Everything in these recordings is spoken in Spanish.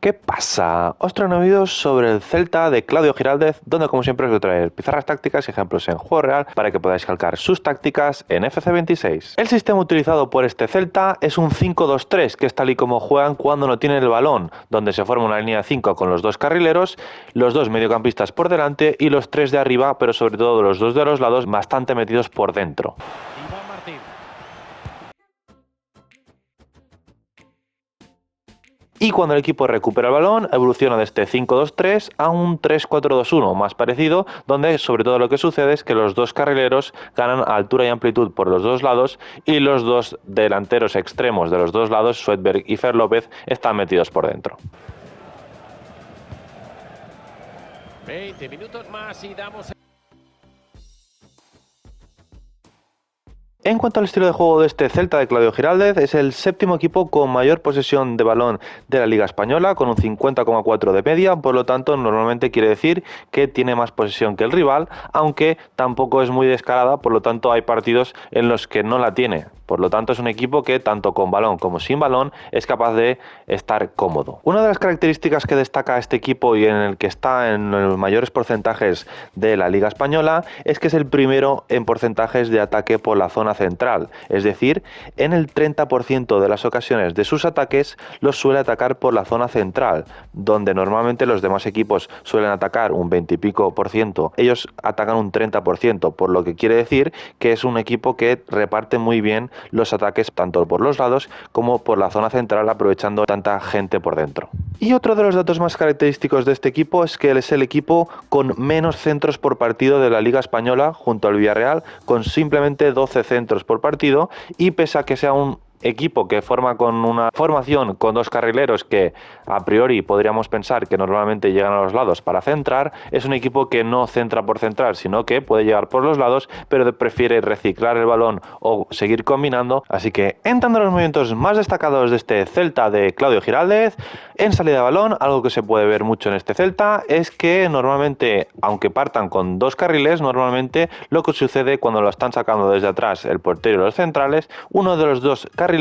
¿Qué pasa? Os traigo vídeos sobre el Celta de Claudio Giraldez, donde como siempre os voy a traer pizarras tácticas y ejemplos en juego real para que podáis calcar sus tácticas en FC26. El sistema utilizado por este Celta es un 5-2-3, que es tal y como juegan cuando no tienen el balón, donde se forma una línea de 5 con los dos carrileros, los dos mediocampistas por delante y los tres de arriba, pero sobre todo los dos de los lados bastante metidos por dentro. Iván Martín. Y cuando el equipo recupera el balón, evoluciona de este 5-2-3 a un 3-4-2-1, más parecido, donde sobre todo lo que sucede es que los dos carrileros ganan altura y amplitud por los dos lados y los dos delanteros extremos de los dos lados, Sweatberg y Fer López, están metidos por dentro. 20 minutos más y damos... En cuanto al estilo de juego de este Celta de Claudio Giraldez, es el séptimo equipo con mayor posesión de balón de la Liga Española, con un 50,4 de media, por lo tanto normalmente quiere decir que tiene más posesión que el rival, aunque tampoco es muy descarada, por lo tanto hay partidos en los que no la tiene. Por lo tanto es un equipo que tanto con balón como sin balón es capaz de estar cómodo. Una de las características que destaca este equipo y en el que está en los mayores porcentajes de la Liga Española es que es el primero en porcentajes de ataque por la zona central, es decir, en el 30% de las ocasiones de sus ataques los suele atacar por la zona central, donde normalmente los demás equipos suelen atacar un 20 y pico por ciento, ellos atacan un 30%, por lo que quiere decir que es un equipo que reparte muy bien los ataques tanto por los lados como por la zona central, aprovechando tanta gente por dentro. Y otro de los datos más característicos de este equipo es que es el equipo con menos centros por partido de la Liga Española, junto al Villarreal, con simplemente 12 centros por partido, y pese a que sea un equipo que forma con una formación con dos carrileros que a priori podríamos pensar que normalmente llegan a los lados para centrar, es un equipo que no centra por centrar, sino que puede llegar por los lados, pero prefiere reciclar el balón o seguir combinando. Así que entrando en los movimientos más destacados de este Celta de Claudio Giraldez, en salida de balón, algo que se puede ver mucho en este Celta es que normalmente, aunque partan con dos carriles, normalmente lo que sucede cuando lo están sacando desde atrás el portero y los centrales, uno de los dos carrileros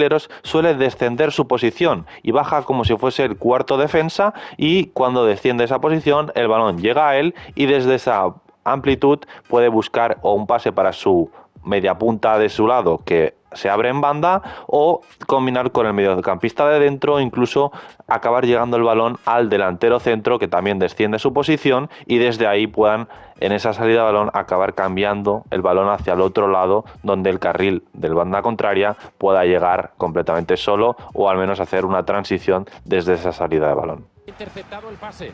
suele descender su posición y baja como si fuese el cuarto defensa, y cuando desciende esa posición el balón llega a él y desde esa amplitud puede buscar o un pase para su media punta de su lado que se abre en banda, o combinar con el mediocampista de dentro, o incluso acabar llegando el balón al delantero centro que también desciende su posición, y desde ahí puedan en esa salida de balón acabar cambiando el balón hacia el otro lado, donde el carril del banda contraria pueda llegar completamente solo o al menos hacer una transición desde esa salida de balón. Interceptado el pase.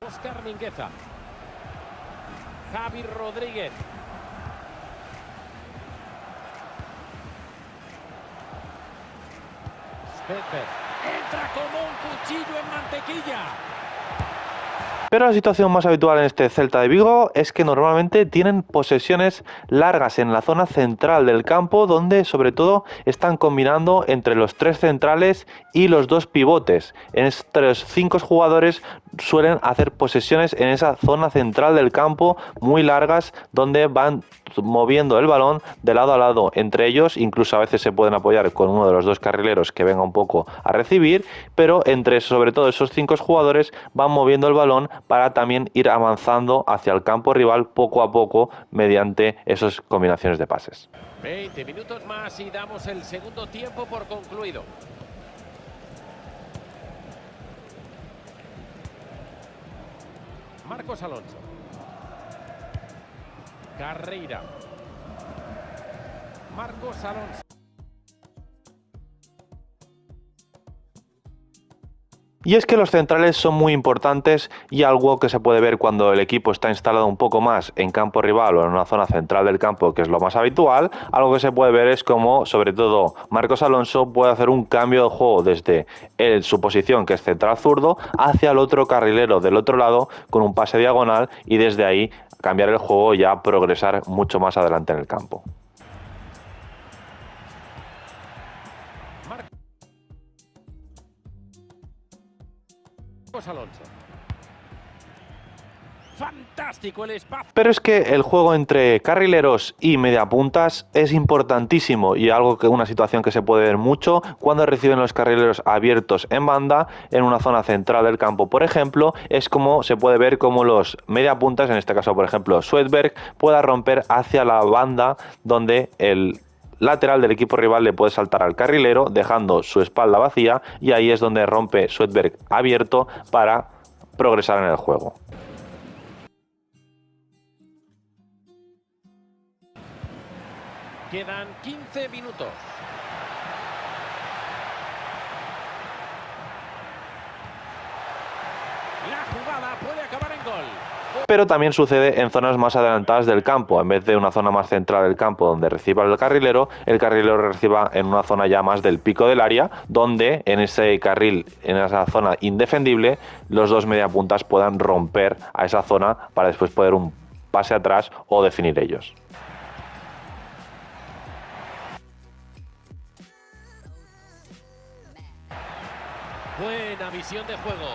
Óscar Mingueza. Javi Rodríguez. Svedberg. Entra como un cuchillo en mantequilla. Pero la situación más habitual en este Celta de Vigo es que normalmente tienen posesiones largas en la zona central del campo, donde sobre todo están combinando entre los tres centrales y los dos pivotes. Estos 5 jugadores suelen hacer posesiones en esa zona central del campo muy largas, donde van moviendo el balón de lado a lado entre ellos, incluso a veces se pueden apoyar con uno de los dos carrileros que venga un poco a recibir, pero entre sobre todo esos 5 jugadores van moviendo el balón para también ir avanzando hacia el campo rival poco a poco mediante esas combinaciones de pases. 20 minutos más y damos el segundo tiempo por concluido. Marcos Alonso. Carreira. Marcos Alonso. Y es que los centrales son muy importantes, y algo que se puede ver cuando el equipo está instalado un poco más en campo rival o en una zona central del campo, que es lo más habitual, algo que se puede ver es como sobre todo Marcos Alonso puede hacer un cambio de juego desde su posición, que es central zurdo, hacia el otro carrilero del otro lado con un pase diagonal, y desde ahí cambiar el juego y ya progresar mucho más adelante en el campo. Marcos Alonso. Fantástico el espacio. Pero es que el juego entre carrileros y mediapuntas es importantísimo y una situación que se puede ver mucho cuando reciben los carrileros abiertos en banda en una zona central del campo, por ejemplo, es como se puede ver como los mediapuntas, en este caso por ejemplo Svedberg, pueda romper hacia la banda donde el lateral del equipo rival le puede saltar al carrilero dejando su espalda vacía, y ahí es donde rompe Svedberg abierto para progresar en el juego. Quedan 15 minutos. La jugada puede acabar en gol. Pero también sucede en zonas más adelantadas del campo. En vez de una zona más central del campo donde reciba el carrilero reciba en una zona ya más del pico del área, donde en ese carril, en esa zona indefendible, los dos mediapuntas puedan romper a esa zona para después poder un pase atrás o definir ellos. Buena visión de juego.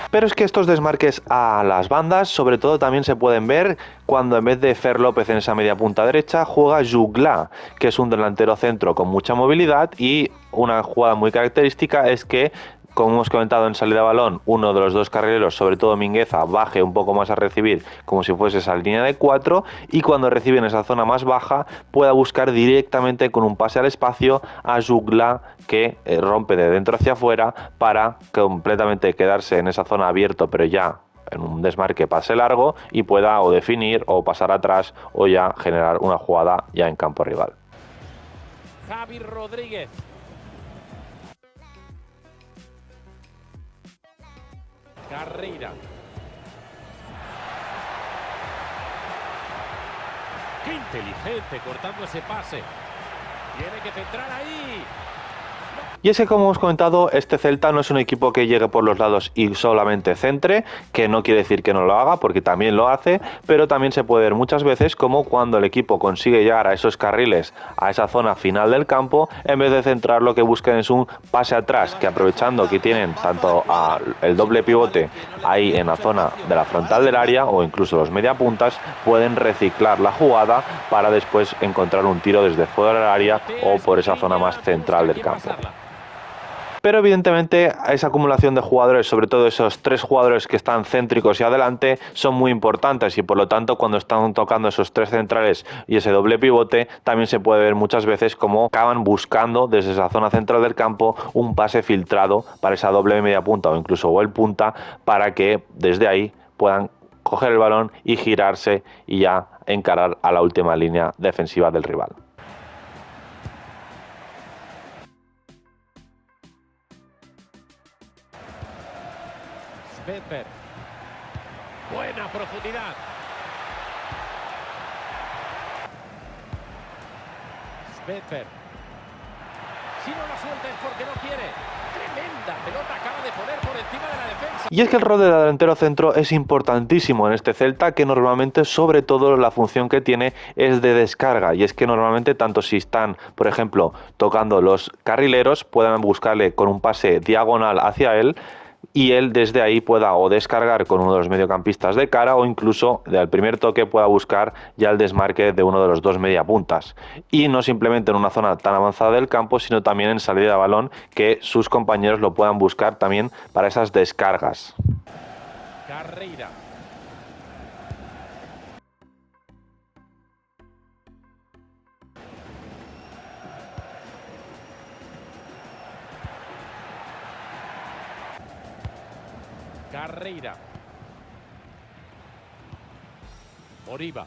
Pero es que estos desmarques a las bandas, sobre todo también se pueden ver cuando en vez de Fer López en esa media punta derecha, juega Jugla, que es un delantero centro con mucha movilidad, y una jugada muy característica es que, como hemos comentado en salida de balón, uno de los dos carrileros, sobre todo Mingueza, baje un poco más a recibir como si fuese esa línea de 4, y cuando recibe en esa zona más baja pueda buscar directamente con un pase al espacio a Jugla, que rompe de dentro hacia afuera para completamente quedarse en esa zona abierto, pero ya en un desmarque pase largo, y pueda o definir o pasar atrás o ya generar una jugada ya en campo rival. Javi Rodríguez. Carreira. Qué inteligente cortando ese pase. Tiene que centrar ahí. Y es que, como hemos comentado, este Celta no es un equipo que llegue por los lados y solamente centre, que no quiere decir que no lo haga, porque también lo hace, pero también se puede ver muchas veces como cuando el equipo consigue llegar a esos carriles, a esa zona final del campo, en vez de centrar, lo que buscan es un pase atrás, que aprovechando que tienen tanto el doble pivote ahí en la zona de la frontal del área o incluso los mediapuntas, pueden reciclar la jugada para después encontrar un tiro desde fuera del área o por esa zona más central del campo. Pero evidentemente esa acumulación de jugadores, sobre todo esos tres jugadores que están céntricos y adelante, son muy importantes, y por lo tanto cuando están tocando esos tres centrales y ese doble pivote, también se puede ver muchas veces cómo acaban buscando desde esa zona central del campo un pase filtrado para esa doble media punta o incluso el punta, para que desde ahí puedan coger el balón y girarse y ya encarar a la última línea defensiva del rival. Svedberg. Buena profundidad. Svedberg. Si no la suelta es porque no quiere. Tremenda pelota acaba de poner por encima de la defensa. Y es que el rol del delantero centro es importantísimo en este Celta, que normalmente, sobre todo, la función que tiene es de descarga, y es que normalmente tanto si están, por ejemplo, tocando los carrileros, puedan buscarle con un pase diagonal hacia él, y él desde ahí pueda o descargar con uno de los mediocampistas de cara, o incluso al primer toque pueda buscar ya el desmarque de uno de los dos mediapuntas, y no simplemente en una zona tan avanzada del campo, sino también en salida de balón, que sus compañeros lo puedan buscar también para esas descargas. Carreira. Carreira. Oriba.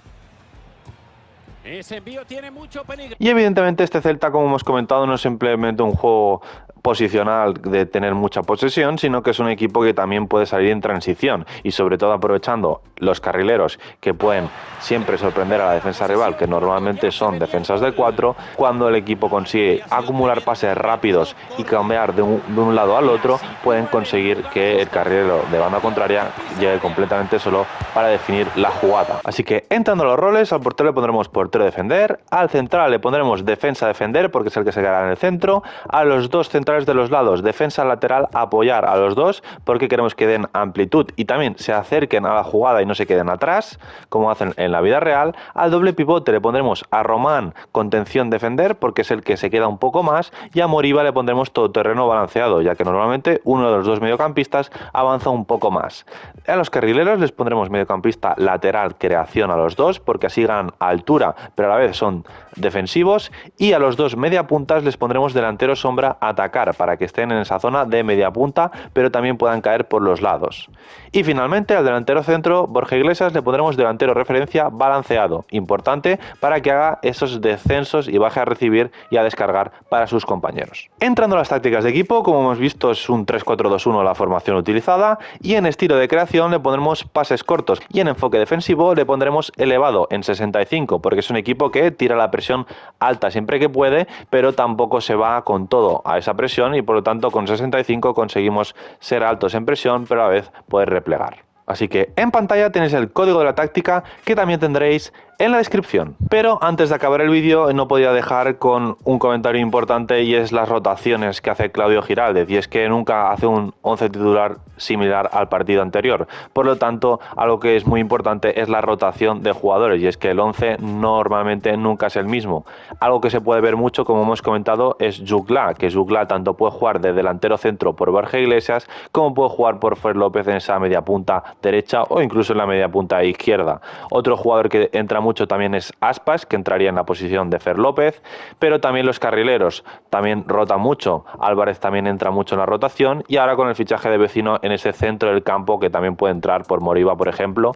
Ese envío tiene mucho peligro. Y evidentemente este Celta, como hemos comentado, no es simplemente un juego posicional de tener mucha posesión, sino que es un equipo que también puede salir en transición, y sobre todo aprovechando los carrileros, que pueden siempre sorprender a la defensa rival, que normalmente son defensas de 4. Cuando el equipo consigue acumular pases rápidos y cambiar de un lado al otro, pueden conseguir que el carrilero de banda contraria llegue completamente solo para definir la jugada. Así que, entrando a los roles, al portero le pondremos portero defender, al central le pondremos defensa defender, porque es el que se quedará en el centro, a los dos centrales través de los lados, defensa lateral, apoyar a los dos porque queremos que den amplitud y también se acerquen a la jugada y no se queden atrás, como hacen en la vida real. Al doble pivote le pondremos a Román contención defender porque es el que se queda un poco más, y a Moriba le pondremos todoterreno balanceado, ya que normalmente uno de los dos mediocampistas avanza un poco más. A los carrileros les pondremos mediocampista lateral creación a los dos porque así ganan altura pero a la vez son defensivos, y a los dos mediapuntas les pondremos delantero sombra atacar para que estén en esa zona de media punta pero también puedan caer por los lados. Y finalmente al delantero centro Borja Iglesias le pondremos delantero referencia balanceado, importante para que haga esos descensos y baje a recibir y a descargar para sus compañeros. Entrando a las tácticas de equipo, como hemos visto es un 3-4-2-1 la formación utilizada, y en estilo de creación le pondremos pases cortos y en enfoque defensivo le pondremos elevado en 65 porque es un equipo que tira la presión alta siempre que puede pero tampoco se va con todo a esa presión, y por lo tanto con 65 conseguimos ser altos en presión pero a la vez poder replegar. Así que en pantalla tenéis el código de la táctica que también tendréis en la descripción. Pero antes de acabar el vídeo no podía dejar con un comentario importante, y es las rotaciones que hace Claudio Giraldez, y es que nunca hace un 11 titular similar al partido anterior. Por lo tanto, algo que es muy importante es la rotación de jugadores, y es que el 11 normalmente nunca es el mismo. Algo que se puede ver mucho, como hemos comentado, es Jugla, que Jugla tanto puede jugar de delantero centro por Borja Iglesias como puede jugar por Fer López en esa media punta derecha o incluso en la media punta izquierda. Otro jugador que entra mucho también es Aspas, que entraría en la posición de Fer López, pero también los carrileros también rotan mucho. Álvarez también entra mucho en la rotación, y ahora con el fichaje de Vecino en ese centro del campo que también puede entrar por Moriba, por ejemplo,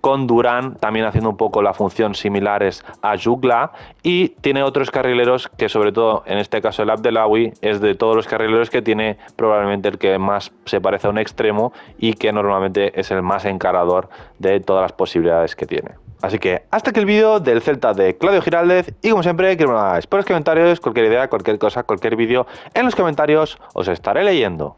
con Durán también haciendo un poco la función similares a Jugla, y tiene otros carrileros que sobre todo en este caso el Abdelawi es de todos los carrileros que tiene probablemente el que más se parece a un extremo y que normalmente es el más encarador de todas las posibilidades que tiene. Así que hasta aquí el vídeo del Celta de Claudio Giraldez, y como siempre quiero que me hagáis por los comentarios cualquier idea, cualquier cosa, cualquier vídeo en los comentarios os estaré leyendo.